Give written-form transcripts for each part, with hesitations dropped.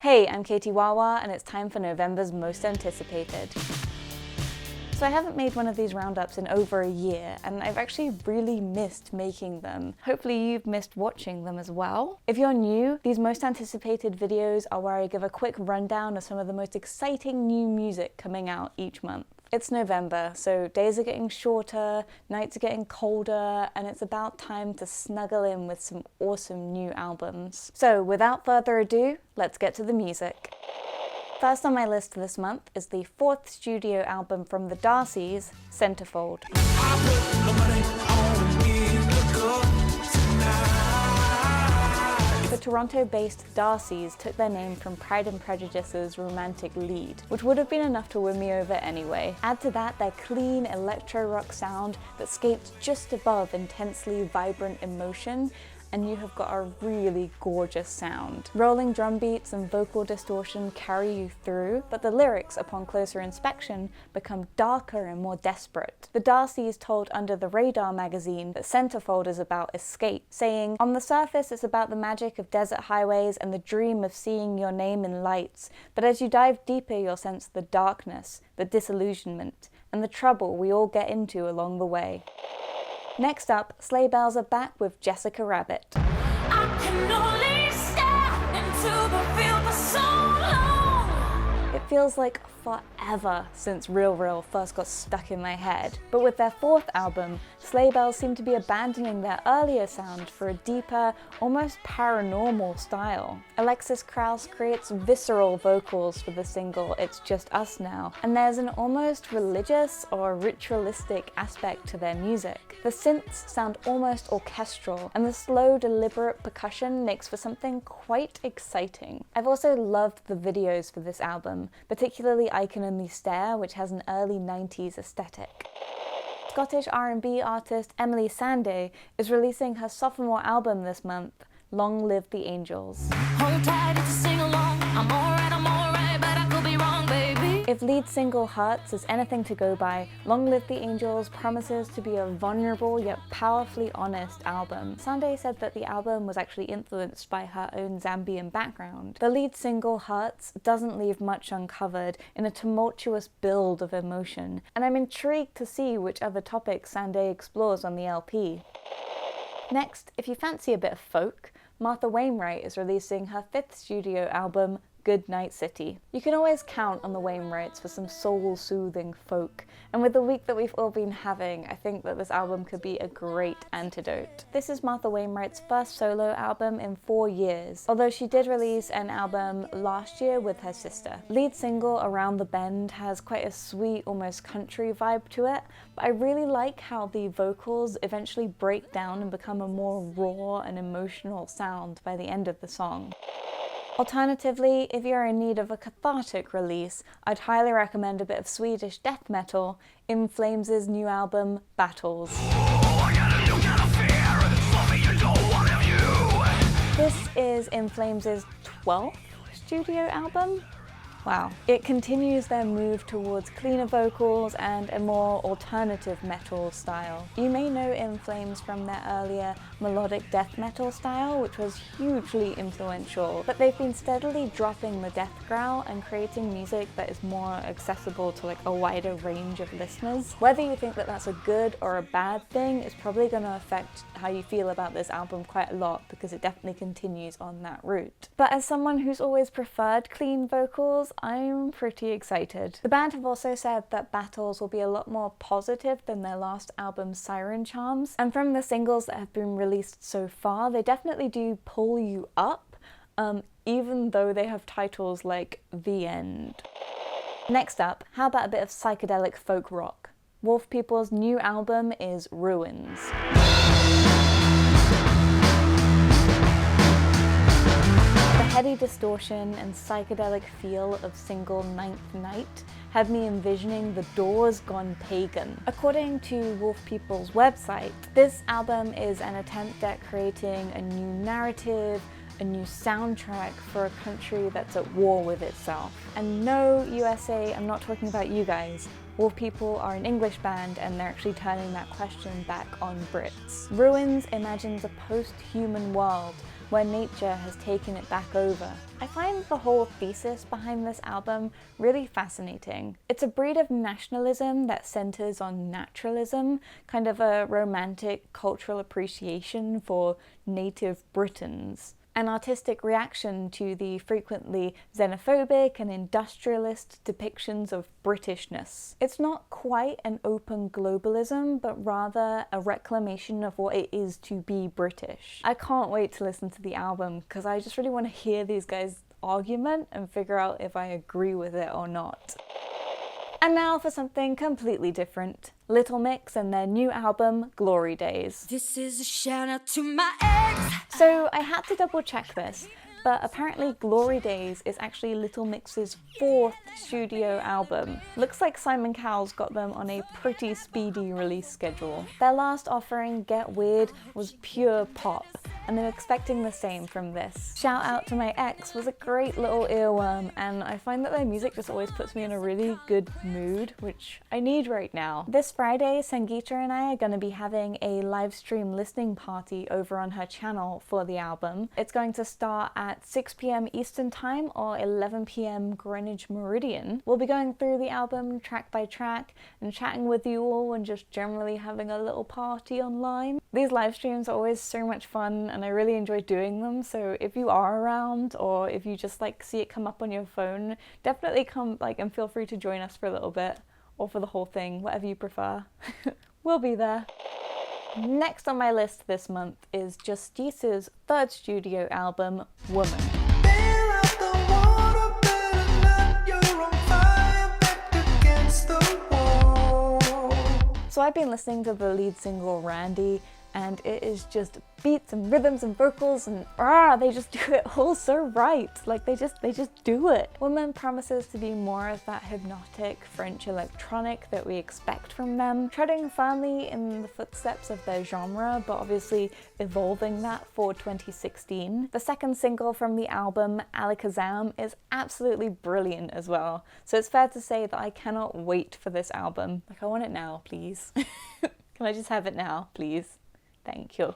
Hey, I'm catiewahwah, and it's time for November's most anticipated. So I haven't made one of these roundups in over a year, and I've actually really missed making them. Hopefully you've missed watching them as well. If you're new, these most anticipated videos are where I give a quick rundown of some of the most exciting new music coming out each month. It's November, so days are getting shorter, nights are getting colder, and it's about time to snuggle in with some awesome new albums. So without further ado, let's get to the music. First on my list this month is the fourth studio album from the Darcys, Centrefold. The Toronto-based Darcys took their name from Pride and Prejudice's romantic lead, which would have been enough to win me over anyway. Add to that their clean electro-rock sound that skates just above intensely vibrant emotion, and you have got a really gorgeous sound. Rolling drum beats and vocal distortion carry you through, but the lyrics, upon closer inspection, become darker and more desperate. The Darcys told Under the Radar magazine that Centrefold is about escape, saying, "On the surface it's about the magic of desert highways and the dream of seeing your name in lights, but as you dive deeper you'll sense the darkness, the disillusionment, and the trouble we all get into along the way." Next up, Sleigh Bells are back with Jessica Rabbit. I can only stare into the field for so long. It feels like forever since Real Real first got stuck in my head, but with their fourth album, Sleigh Bells seem to be abandoning their earlier sound for a deeper, almost paranormal style. Alexis Krauss creates visceral vocals for the single It's Just Us Now, and there's an almost religious or ritualistic aspect to their music. The synths sound almost orchestral, and the slow, deliberate percussion makes for something quite exciting. I've also loved the videos for this album, particularly Icon and the Stare, which has an early 90s aesthetic. Scottish R&B artist Emeli Sandé is releasing her sophomore album this month, Long Live the Angels. Hold tight to sing along. I'm alright, but I could be wrong, baby. If lead single Hurts is anything to go by, Long Live the Angels promises to be a vulnerable yet powerfully honest album. Sandé said that the album was actually influenced by her own Zambian background. The lead single Hurts doesn't leave much uncovered in a tumultuous build of emotion, and I'm intrigued to see which other topics Sandé explores on the LP. Next, if you fancy a bit of folk, Wainwright is releasing her fifth studio album, Goodnight City. You can always count on the Wainwrights for some soul-soothing folk, and with the week that we've all been having, I think that this album could be a great antidote. This is Wainwright's first solo album in 4 years, although she did release an album last year with her sister. Lead single Around the Bend has quite a sweet, almost country vibe to it, but I really like how the vocals eventually break down and become a more raw and emotional sound by the end of the song. Alternatively, if you're in need of a cathartic release, I'd highly recommend a bit of Swedish death metal, In Flames' new album, Battles. This is In Flames' 12th studio album. Wow. It continues their move towards cleaner vocals and a more alternative metal style. You may know In Flames from their earlier melodic death metal style, which was hugely influential, but they've been steadily dropping the death growl and creating music that is more accessible to a wider range of listeners. Whether you think that that's a good or a bad thing is probably going to affect how you feel about this album quite a lot, because it definitely continues on that route. But as someone who's always preferred clean vocals, I'm pretty excited. The band have also said that Battles will be a lot more positive than their last album Siren Charms, and from the singles that have been released so far, they definitely do pull you up, even though they have titles like The End. Next up, how about a bit of psychedelic folk rock? Wolf People's new album is Ruins. The heady distortion and psychedelic feel of single Ninth Night had me envisioning the Doors gone pagan. According to Wolf People's website, this album is an attempt at creating a new narrative, a new soundtrack for a country that's at war with itself. And no, USA, I'm not talking about you guys. Wolf People are an English band, and they're actually turning that question back on Brits. Ruins imagines a post-human world where nature has taken it back over. I find the whole thesis behind this album really fascinating. It's a breed of nationalism that centers on naturalism, kind of a romantic cultural appreciation for native Britons. An artistic reaction to the frequently xenophobic and industrialist depictions of Britishness. It's not quite an open globalism, but rather a reclamation of what it is to be British. I can't wait to listen to the album because I just really want to hear these guys' argument and figure out if I agree with it or not. And now for something completely different. Little Mix and their new album, Glory Days. This is a shout out to my ex. So I had to double check this, but apparently Glory Days is actually Little Mix's 4th studio album. Looks like Simon Cowell's got them on a pretty speedy release schedule. Their last offering, Get Weird, was pure pop, and I'm expecting the same from this. Shout Out to My Ex was a great little earworm, and I find that their music just always puts me in a really good mood, which I need right now. This Friday, Sangeeta and I are going to be having a live stream listening party over on her channel for the album. It's going to start at 6 p.m. Eastern Time or 11 p.m. Greenwich Meridian. We'll be going through the album track by track and chatting with you all and just generally having a little party online. These live streams are always so much fun and I really enjoy doing them, so if you are around or if you just see it come up on your phone, definitely come and feel free to join us for a little bit or for the whole thing, whatever you prefer. We'll be there. Next on my list this month is Justice's 3rd studio album, Woman. So I've been listening to the lead single, Randy, and it is just beats and rhythms and vocals and they just do it all so right. They just do it. Woman promises to be more of that hypnotic French electronic that we expect from them, treading firmly in the footsteps of their genre, but obviously evolving that for 2016. The 2nd single from the album, Alakazam, is absolutely brilliant as well. So it's fair to say that I cannot wait for this album. I want it now, please. Can I just have it now, please? Thank you.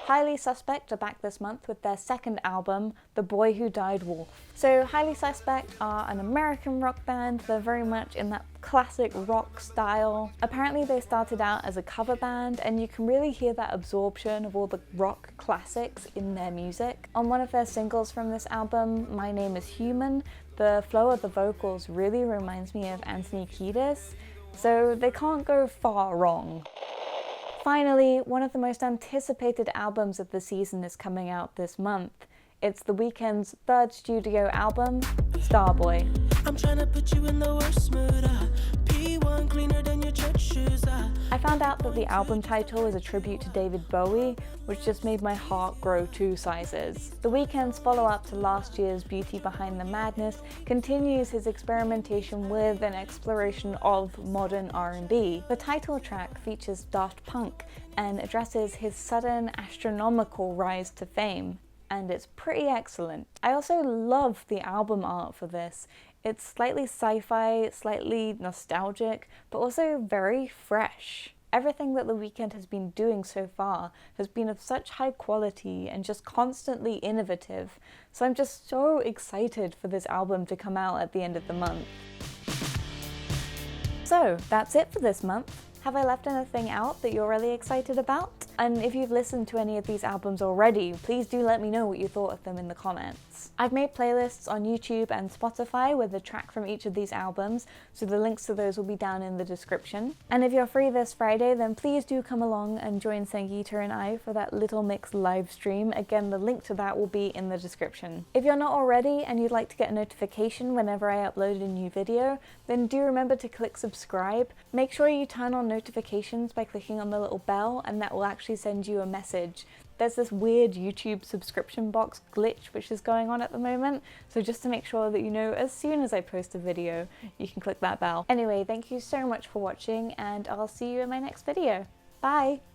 Highly Suspect are back this month with their 2nd album, The Boy Who Died Wolf. So Highly Suspect are an American rock band. They're very much in that classic rock style. Apparently they started out as a cover band and you can really hear that absorption of all the rock classics in their music. On one of their singles from this album, My Name is Human, the flow of the vocals really reminds me of Anthony Kiedis, so they can't go far wrong. Finally, one of the most anticipated albums of the season is coming out this month. It's The Weeknd's 3rd studio album, Starboy. I'm trying to put you in the worst mood. P1 cleaner than your church shoes. I found out that the album title is a tribute to David Bowie, which just made my heart grow 2 sizes. The Weeknd's follow-up to last year's Beauty Behind the Madness continues his experimentation with and exploration of modern R&B. The title track features Daft Punk and addresses his sudden astronomical rise to fame, and it's pretty excellent. I also love the album art for this. It's slightly sci-fi, slightly nostalgic, but also very fresh. Everything that The Weeknd has been doing so far has been of such high quality and just constantly innovative, so I'm just so excited for this album to come out at the end of the month. So that's it for this month. Have I left anything out that you're really excited about? And if you've listened to any of these albums already, please do let me know what you thought of them in the comments. I've made playlists on YouTube and Spotify with a track from each of these albums, so the links to those will be down in the description. And if you're free this Friday, then please do come along and join Sangeeta and I for that Little Mix live stream. Again, the link to that will be in the description. If you're not already and you'd like to get a notification whenever I upload a new video, then do remember to click subscribe. Make sure you turn on notifications by clicking on the little bell, and that will actually send you a message. There's this weird YouTube subscription box glitch which is going on at the moment, so just to make sure that you know as soon as I post a video, you can click that bell. Anyway, thank you so much for watching, and I'll see you in my next video. Bye!